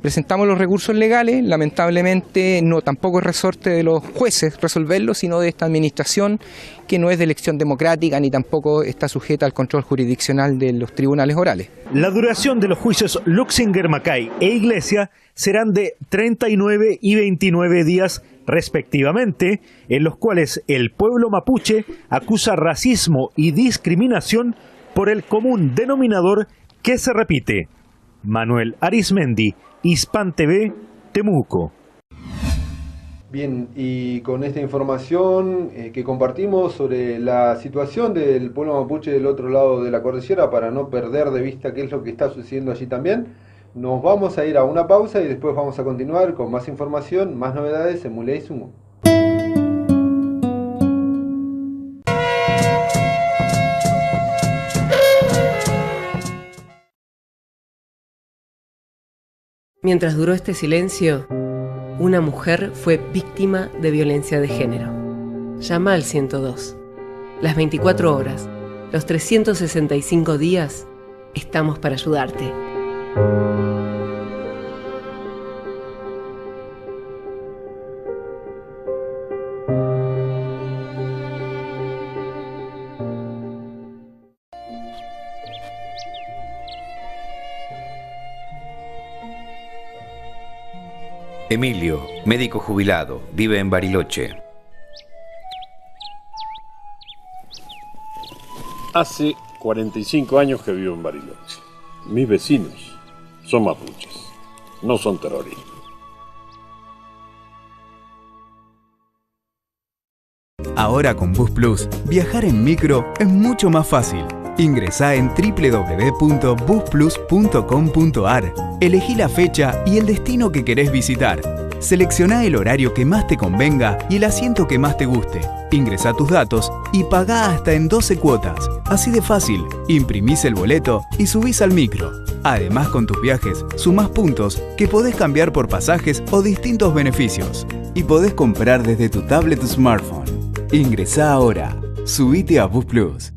presentamos los recursos legales, lamentablemente tampoco es resorte de los jueces resolverlo, sino de esta administración que no es de elección democrática ni tampoco está sujeta al control jurisdiccional de los tribunales orales. La duración de los juicios Luxinger, Macay e Iglesia serán de 39 y 29 días respectivamente, en los cuales el pueblo mapuche acusa racismo y discriminación por el común denominador que se repite. Manuel Arismendi, Hispan TV, Temuco. Bien, y con esta información que compartimos sobre la situación del pueblo mapuche del otro lado de la cordillera, para no perder de vista qué es lo que está sucediendo allí también, nos vamos a ir a una pausa y después vamos a continuar con más información, más novedades en Muley Sumo. Mientras duró este silencio, una mujer fue víctima de violencia de género. Llama al 102. Las 24 horas, los 365 días, estamos para ayudarte. Emilio, médico jubilado, vive en Bariloche. Hace 45 años que vivo en Bariloche. Mis vecinos son mapuches, no son terroristas. Ahora con Bus Plus, viajar en micro es mucho más fácil. Ingresá en www.busplus.com.ar, elegí la fecha y el destino que querés visitar. Seleccioná el horario que más te convenga y el asiento que más te guste. Ingresá tus datos y pagá hasta en 12 cuotas. Así de fácil, imprimís el boleto y subís al micro. Además, con tus viajes, sumás puntos que podés cambiar por pasajes o distintos beneficios. Y podés comprar desde tu tablet o smartphone. Ingresá ahora. Subite a Bus Plus.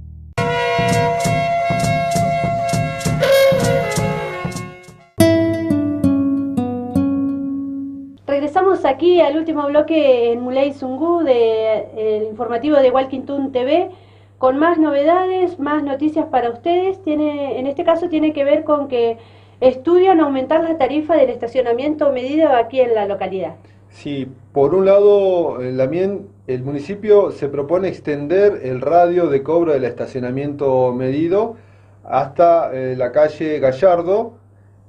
Regresamos aquí al último bloque en Muley Sumo del informativo de Walkington TV con más novedades, más noticias para ustedes. En este caso tiene que ver con que estudian aumentar la tarifa del estacionamiento medido aquí en la localidad. Sí, por un lado, el municipio se propone extender el radio de cobro del estacionamiento medido hasta la calle Gallardo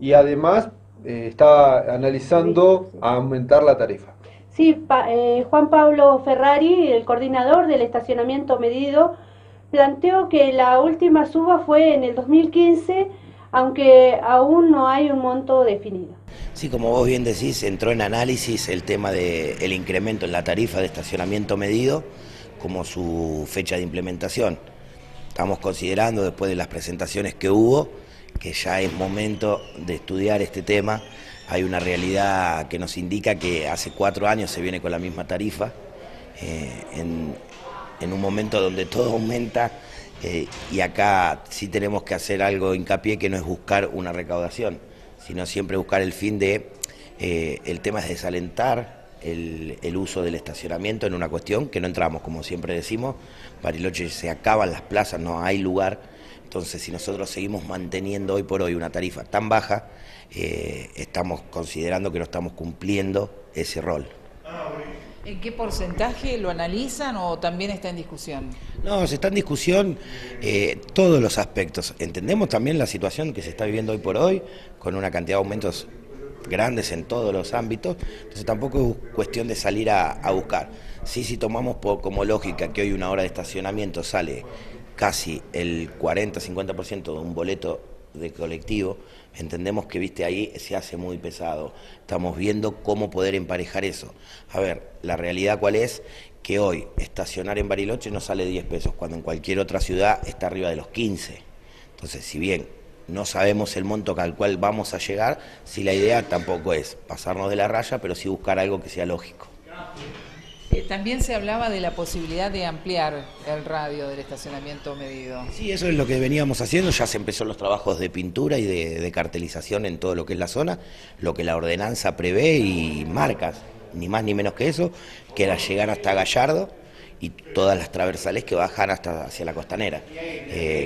y además está analizando aumentar la tarifa. Sí, Juan Pablo Ferrari, el coordinador del estacionamiento medido, planteó que la última suba fue en el 2015, aunque aún no hay un monto definido. Sí, como vos bien decís, entró en análisis el tema del incremento en la tarifa de estacionamiento medido como su fecha de implementación. Estamos considerando, después de las presentaciones que hubo, que ya es momento de estudiar este tema. Hay una realidad que nos indica que hace 4 años se viene con la misma tarifa, en un momento donde todo aumenta, y acá sí tenemos que hacer algo hincapié, que no es buscar una recaudación, sino siempre buscar el fin de, el tema es desalentar el uso del estacionamiento en una cuestión que no entramos, como siempre decimos. Bariloche se acaban las plazas, no hay lugar. Entonces, si nosotros seguimos manteniendo hoy por hoy una tarifa tan baja, estamos considerando que no estamos cumpliendo ese rol. ¿En qué porcentaje lo analizan o también está en discusión? No, se está en discusión todos los aspectos. Entendemos también la situación que se está viviendo hoy por hoy, con una cantidad de aumentos grandes en todos los ámbitos, entonces tampoco es cuestión de salir a buscar. Sí, si tomamos como lógica que hoy una hora de estacionamiento sale casi el 40-50% de un boleto de colectivo, entendemos que, viste, ahí se hace muy pesado. Estamos viendo cómo poder emparejar eso. A ver, la realidad cuál es, que hoy estacionar en Bariloche no sale 10 pesos, cuando en cualquier otra ciudad está arriba de los 15. Entonces, si bien no sabemos el monto al cual vamos a llegar, si la idea tampoco es pasarnos de la raya, pero sí buscar algo que sea lógico. También se hablaba de la posibilidad de ampliar el radio del estacionamiento medido. Sí, eso es lo que veníamos haciendo. Ya se empezó los trabajos de pintura y de cartelización en todo lo que es la zona, lo que la ordenanza prevé y marcas, ni más ni menos que eso, que era llegar hasta Gallardo y todas las transversales que bajan hasta hacia la costanera.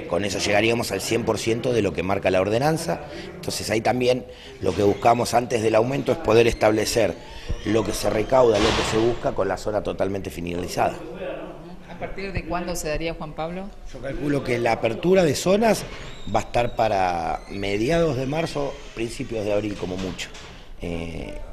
Con eso llegaríamos al 100% de lo que marca la ordenanza. Entonces ahí también lo que buscamos antes del aumento es poder establecer lo que se recauda, lo que se busca, con la zona totalmente finalizada. ¿A partir de cuándo se daría, Juan Pablo? Yo calculo que la apertura de zonas va a estar para mediados de marzo, principios de abril como mucho.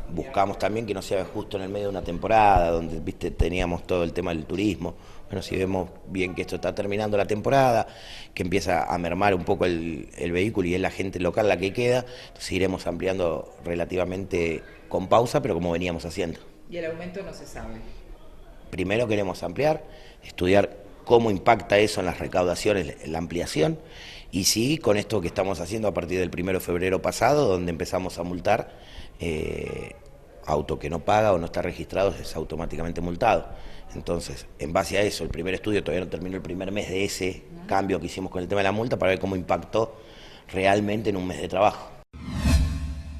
Buscamos también que no sea justo en el medio de una temporada, donde, viste, teníamos todo el tema del turismo. Bueno, si vemos bien que esto está terminando la temporada, que empieza a mermar un poco el vehículo y es la gente local la que queda, entonces iremos ampliando relativamente con pausa, pero como veníamos haciendo. ¿Y el aumento no se sabe? Primero queremos ampliar, estudiar cómo impacta eso en las recaudaciones, la ampliación, y sí, con esto que estamos haciendo a partir del 1 de febrero pasado, donde empezamos a multar, auto que no paga o no está registrado es automáticamente multado. Entonces, en base a eso, el primer estudio, todavía no terminó el primer mes de ese cambio que hicimos con el tema de la multa, para ver cómo impactó realmente en un mes de trabajo.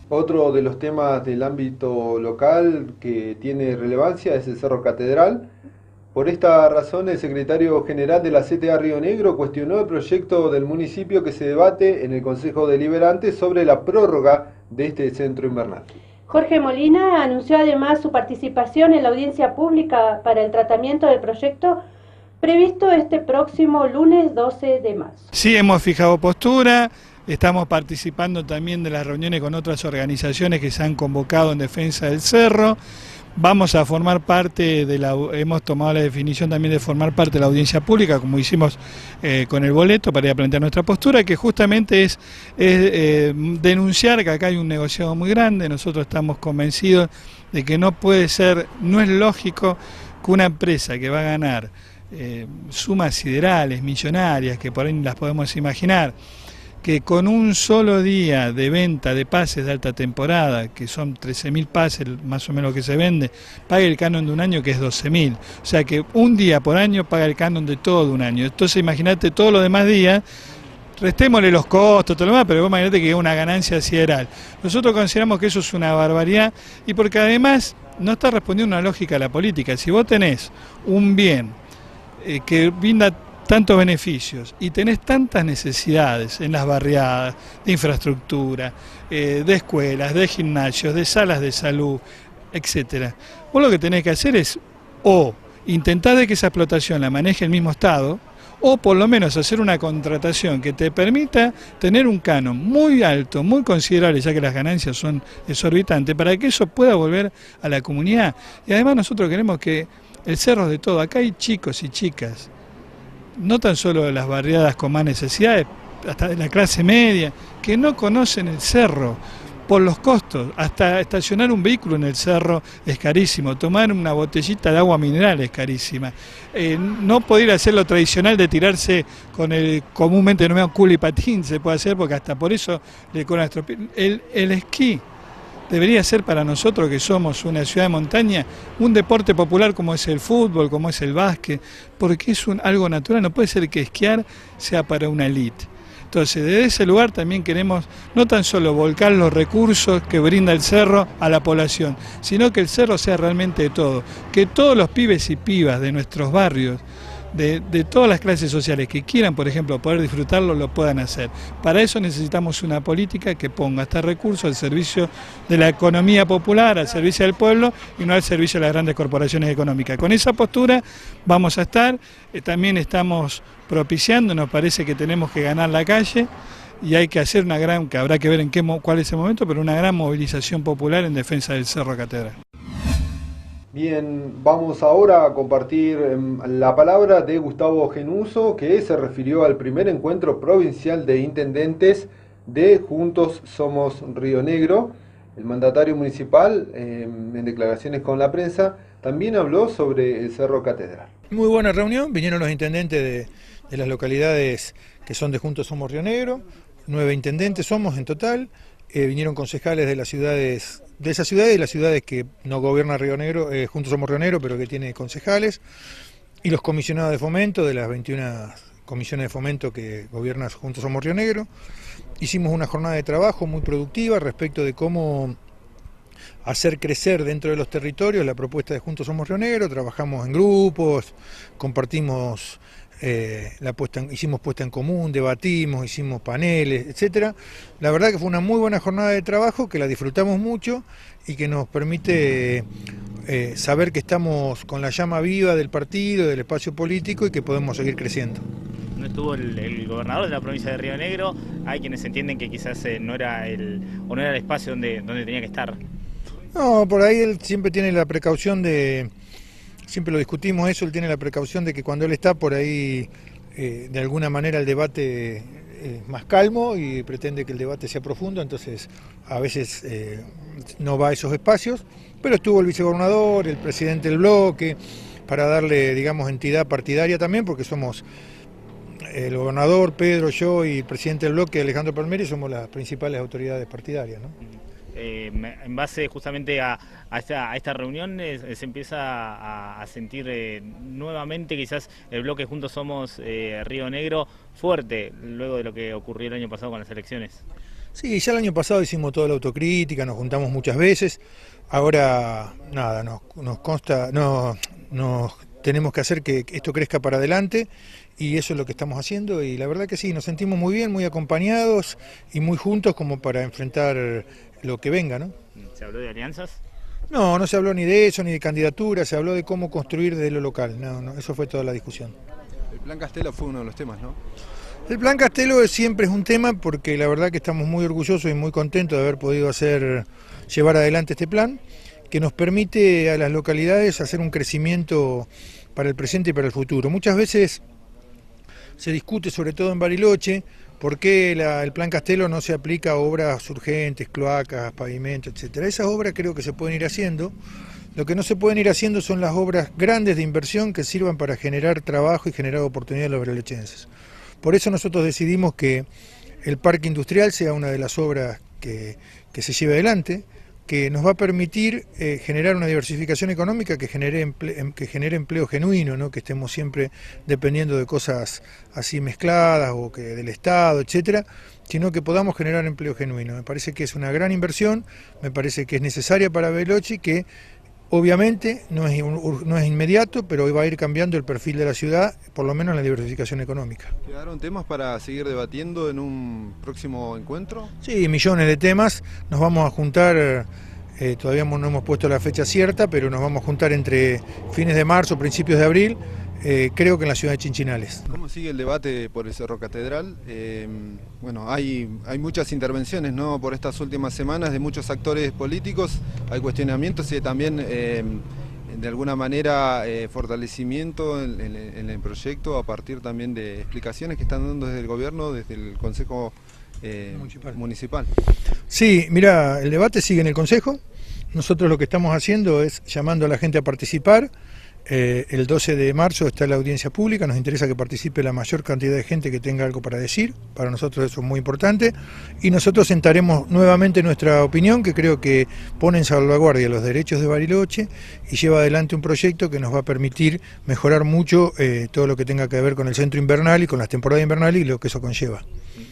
Otro de los temas del ámbito local que tiene relevancia es el Cerro Catedral. Por esta razón, el secretario general de la CTA Río Negro cuestionó el proyecto del municipio que se debate en el Consejo Deliberante sobre la prórroga de este centro invernal. Jorge Molina anunció además su participación en la audiencia pública para el tratamiento del proyecto previsto este próximo lunes 12 de marzo. Sí, hemos fijado postura, estamos participando también de las reuniones con otras organizaciones que se han convocado en defensa del cerro. Vamos a formar parte hemos tomado la definición también de formar parte de la audiencia pública, como hicimos con el boleto, para ir a plantear nuestra postura, que justamente es denunciar que acá hay un negociado muy grande. Nosotros estamos convencidos de que no es lógico que una empresa que va a ganar sumas siderales, millonarias, que por ahí las podemos imaginar, que con un solo día de venta de pases de alta temporada, que son 13.000 pases más o menos lo que se vende, pague el canon de un año, que es 12.000. O sea que un día por año paga el canon de todo un año. Entonces imagínate todos los demás días, restémosle los costos, todo lo demás, pero vos imagínate que es una ganancia sideral. Nosotros consideramos que eso es una barbaridad, y porque además no está respondiendo a una lógica de la política. Si vos tenés un bien que brinda tantos beneficios y tenés tantas necesidades en las barriadas, de infraestructura, de escuelas, de gimnasios, de salas de salud, etcétera, vos lo que tenés que hacer es o intentar de que esa explotación la maneje el mismo Estado, o por lo menos hacer una contratación que te permita tener un canon muy alto, muy considerable, ya que las ganancias son exorbitantes, para que eso pueda volver a la comunidad. Y además nosotros queremos que el cerro es de todo. Acá hay chicos y chicas, no tan solo de las barriadas con más necesidades, hasta de la clase media, que no conocen el cerro. por los costos. Hasta estacionar un vehículo en el cerro es carísimo, tomar una botellita de agua mineral es carísima. No poder hacer lo tradicional de tirarse con el comúnmente denominado culo y patín se puede hacer, porque hasta por eso le cobran el esquí. Debería ser para nosotros, que somos una ciudad de montaña, un deporte popular como es el fútbol, como es el básquet, porque es algo natural. No puede ser que esquiar sea para una élite. Entonces, desde ese lugar también queremos no tan solo volcar los recursos que brinda el cerro a la población, sino que el cerro sea realmente de todo, que todos los pibes y pibas de nuestros barrios, de todas las clases sociales que quieran, por ejemplo, poder disfrutarlo, lo puedan hacer. Para eso necesitamos una política que ponga este recurso al servicio de la economía popular, al servicio del pueblo y no al servicio de las grandes corporaciones económicas. Con esa postura vamos a estar, también estamos propiciando, nos parece que tenemos que ganar la calle y hay que hacer una gran, que habrá que ver cuál es el momento, pero una gran movilización popular en defensa del Cerro Catedral. Bien, vamos ahora a compartir la palabra de Gustavo Genuso, que se refirió al primer encuentro provincial de intendentes de Juntos Somos Río Negro. El mandatario municipal, en declaraciones con la prensa, también habló sobre el Cerro Catedral. Muy buena reunión, vinieron los intendentes de las localidades que son de Juntos Somos Río Negro, 9 intendentes somos en total, vinieron concejales de las ciudades, de esas ciudades y las ciudades que no gobierna Río Negro, Juntos Somos Río Negro, pero que tiene concejales, y los comisionados de fomento de las 21 comisiones de fomento que gobierna Juntos Somos Río Negro. Hicimos una jornada de trabajo muy productiva respecto de cómo hacer crecer dentro de los territorios la propuesta de Juntos Somos Río Negro. Trabajamos en grupos, compartimos hicimos puesta en común, debatimos, hicimos paneles, etcétera. La verdad que fue una muy buena jornada de trabajo, que la disfrutamos mucho y que nos permite saber que estamos con la llama viva del partido, del espacio político y que podemos seguir creciendo. No estuvo el gobernador de la provincia de Río Negro, hay quienes entienden que quizás no era el espacio donde tenía que estar. No, por ahí él siempre tiene la precaución de, siempre lo discutimos eso, él tiene la precaución de que cuando él está por ahí, de alguna manera el debate es más calmo y pretende que el debate sea profundo, entonces a veces no va a esos espacios, pero estuvo el vicegobernador, el presidente del bloque, para darle, digamos, entidad partidaria también, porque somos el gobernador, Pedro, yo y el presidente del bloque, Alejandro Palmieri, somos las principales autoridades partidarias, ¿no? En base justamente a esta reunión se empieza a sentir nuevamente quizás el bloque Juntos Somos Río Negro fuerte luego de lo que ocurrió el año pasado con las elecciones. Sí, ya el año pasado hicimos toda la autocrítica, nos juntamos muchas veces, ahora nada, nos consta, nos tenemos que hacer que esto crezca para adelante y eso es lo que estamos haciendo y la verdad que sí, nos sentimos muy bien, muy acompañados y muy juntos como para enfrentar lo que venga, ¿no? ¿Se habló de alianzas? No, no se habló ni de eso, ni de candidatura, se habló de cómo construir desde lo local, no, eso fue toda la discusión. El Plan Castelo fue uno de los temas, ¿no? El Plan Castelo siempre es un tema porque la verdad que estamos muy orgullosos y muy contentos de haber podido llevar adelante este plan, que nos permite a las localidades hacer un crecimiento para el presente y para el futuro. Muchas veces se discute, sobre todo en Bariloche, por qué el Plan Castelo no se aplica a obras urgentes, cloacas, pavimentos, etcétera. Esas obras creo que se pueden ir haciendo. Lo que no se pueden ir haciendo son las obras grandes de inversión que sirvan para generar trabajo y generar oportunidades a los barilocheños. Por eso nosotros decidimos que el parque industrial sea una de las obras que se lleve adelante, que nos va a permitir generar una diversificación económica que genere empleo genuino, ¿no? Que estemos siempre dependiendo de cosas así mezcladas o que del Estado, etcétera, sino que podamos generar empleo genuino. Me parece que es una gran inversión, me parece que es necesaria para Bariloche, que obviamente no es inmediato, pero hoy va a ir cambiando el perfil de la ciudad, por lo menos en la diversificación económica. ¿Quedaron temas para seguir debatiendo en un próximo encuentro? Sí, millones de temas. Nos vamos a juntar, todavía no hemos puesto la fecha cierta, pero nos vamos a juntar entre fines de marzo, principios de abril, creo que en la ciudad de Chinchinales. ¿Cómo sigue el debate por el Cerro Catedral? Bueno, hay muchas intervenciones, ¿no? Por estas últimas semanas de muchos actores políticos, hay cuestionamientos y también de alguna manera fortalecimiento en el proyecto a partir también de explicaciones que están dando desde el gobierno, desde el Consejo Municipal. Sí, mira, el debate sigue en el Consejo. Nosotros lo que estamos haciendo es llamando a la gente a participar. El 12 de marzo está la audiencia pública, nos interesa que participe la mayor cantidad de gente que tenga algo para decir, para nosotros eso es muy importante, y nosotros sentaremos nuevamente nuestra opinión, que creo que pone en salvaguardia los derechos de Bariloche y lleva adelante un proyecto que nos va a permitir mejorar mucho todo lo que tenga que ver con el centro invernal y con las temporadas invernales y lo que eso conlleva.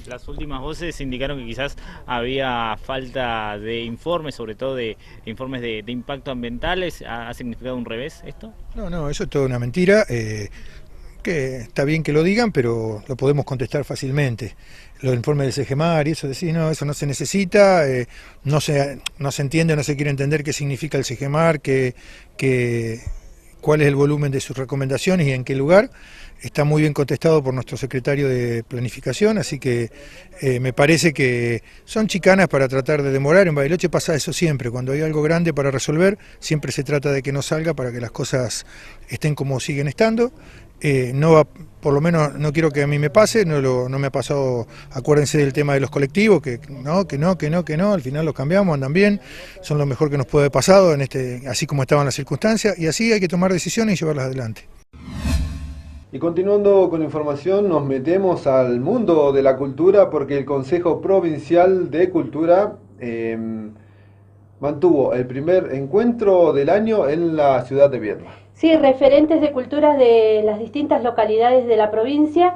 Las últimas voces indicaron que quizás había falta de informes, sobre todo de informes de impacto ambientales. ¿Ha significado un revés esto? No, eso es toda una mentira, que está bien que lo digan, pero lo podemos contestar fácilmente. Los informes del CEGEMAR y eso, decir, no, eso no se necesita, no se entiende, no se quiere entender qué significa el CEGEMAR, cuál es el volumen de sus recomendaciones y en qué lugar. Está muy bien contestado por nuestro secretario de Planificación, así que me parece que son chicanas para tratar de demorar. En Bariloche pasa eso siempre, cuando hay algo grande para resolver, siempre se trata de que no salga para que las cosas estén como siguen estando. Por lo menos no quiero que a mí me pase, no me ha pasado, acuérdense del tema de los colectivos, que no, al final los cambiamos, andan bien, son lo mejor que nos puede haber pasado, así como estaban las circunstancias, y así hay que tomar decisiones y llevarlas adelante. Y continuando con la información, nos metemos al mundo de la cultura porque el Consejo Provincial de Cultura mantuvo el primer encuentro del año en la ciudad de Viedma. Sí, referentes de cultura de las distintas localidades de la provincia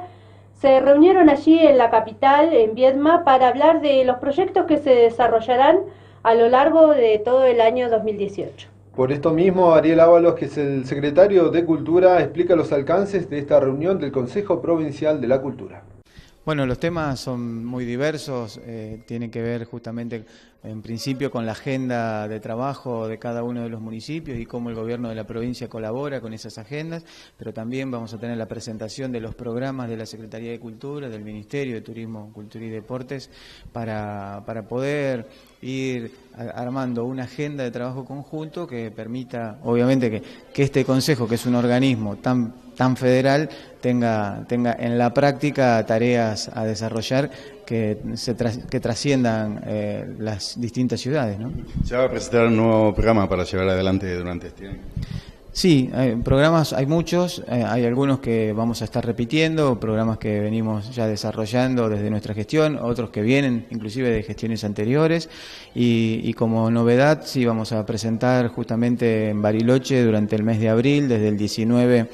se reunieron allí en la capital, en Viedma, para hablar de los proyectos que se desarrollarán a lo largo de todo el año 2018. Por esto mismo, Ariel Ábalos, que es el secretario de Cultura, explica los alcances de esta reunión del Consejo Provincial de la Cultura. Bueno, los temas son muy diversos, tienen que ver justamente en principio con la agenda de trabajo de cada uno de los municipios y cómo el gobierno de la provincia colabora con esas agendas, pero también vamos a tener la presentación de los programas de la Secretaría de Cultura, del Ministerio de Turismo, Cultura y Deportes, para poder ir armando una agenda de trabajo conjunto que permita, obviamente, que este Consejo, que es un organismo tan federal, tenga en la práctica tareas a desarrollar que trasciendan las distintas ciudades, ¿no? ¿Se va a presentar un nuevo programa para llevar adelante durante este año? Sí, programas hay muchos, hay algunos que vamos a estar repitiendo, programas que venimos ya desarrollando desde nuestra gestión, otros que vienen inclusive de gestiones anteriores y como novedad sí vamos a presentar justamente en Bariloche durante el mes de abril, desde el 19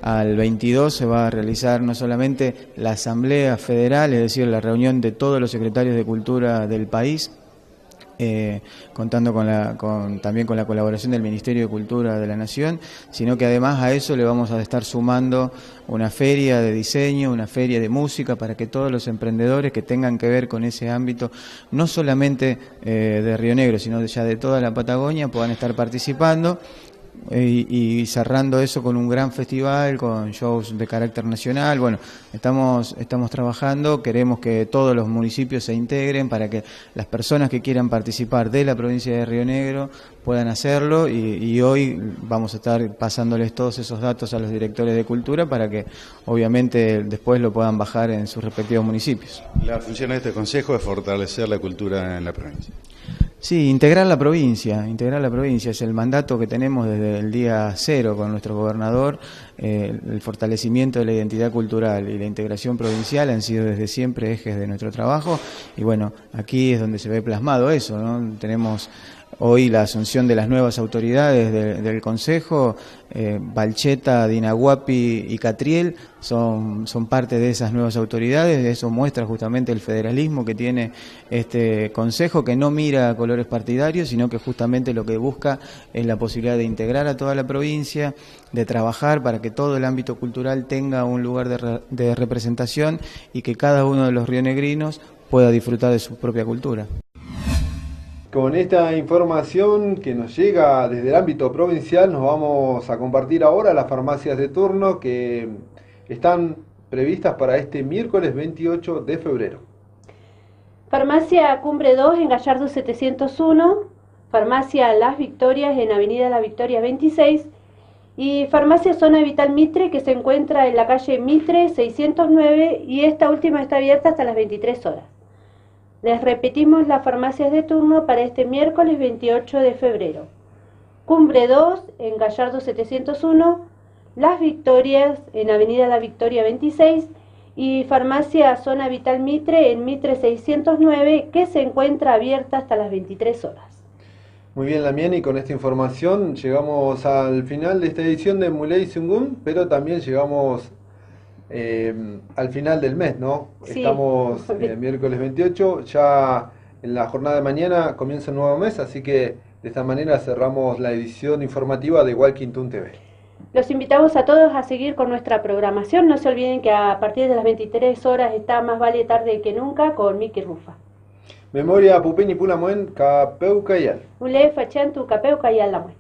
al 22 se va a realizar no solamente la Asamblea Federal, es decir, la reunión de todos los secretarios de Cultura del país, contando también con la colaboración del Ministerio de Cultura de la Nación, sino que además a eso le vamos a estar sumando una feria de diseño, una feria de música, para que todos los emprendedores que tengan que ver con ese ámbito, no solamente de Río Negro, sino ya de toda la Patagonia, puedan estar participando. Y cerrando eso con un gran festival, con shows de carácter nacional. Bueno, estamos trabajando, queremos que todos los municipios se integren para que las personas que quieran participar de la provincia de Río Negro puedan hacerlo y hoy vamos a estar pasándoles todos esos datos a los directores de cultura para que obviamente después lo puedan bajar en sus respectivos municipios. La función de este consejo es fortalecer la cultura en la provincia. Sí, integrar la provincia es el mandato que tenemos desde el día cero con nuestro gobernador. El fortalecimiento de la identidad cultural y la integración provincial han sido desde siempre ejes de nuestro trabajo y bueno, aquí es donde se ve plasmado eso, ¿no? Tenemos hoy la asunción de las nuevas autoridades del Consejo, Balcheta, Dinahuapi y Catriel son parte de esas nuevas autoridades. Eso muestra justamente el federalismo que tiene este Consejo, que no mira a colores partidarios, sino que justamente lo que busca es la posibilidad de integrar a toda la provincia, de trabajar para que todo el ámbito cultural tenga un lugar de representación y que cada uno de los rionegrinos pueda disfrutar de su propia cultura. Con esta información que nos llega desde el ámbito provincial, nos vamos a compartir ahora las farmacias de turno que están previstas para este miércoles 28 de febrero. Farmacia Cumbre 2 en Gallardo 701, Farmacia Las Victorias en Avenida La Victoria 26 y Farmacia Zona Vital Mitre, que se encuentra en la calle Mitre 609 y esta última está abierta hasta las 23 horas. Les repetimos las farmacias de turno para este miércoles 28 de febrero. Cumbre 2 en Gallardo 701, Las Victorias en Avenida La Victoria 26 y Farmacia Zona Vital Mitre en Mitre 609, que se encuentra abierta hasta las 23 horas. Muy bien, Lamien, y con esta información llegamos al final de esta edición de Muley Sungun, pero también llegamos al final del mes, ¿no? Sí. Estamos miércoles 28, ya en la jornada de mañana comienza un nuevo mes, así que de esta manera cerramos la edición informativa de Walking Toon TV. Los invitamos a todos a seguir con nuestra programación. No se olviden que a partir de las 23 horas está Más Vale Tarde que Nunca con Miki Rufa. Memoria Pupeni Pulamuen, Capeu Cayal. Ule Fachantu Capeu Cayal Lamuen.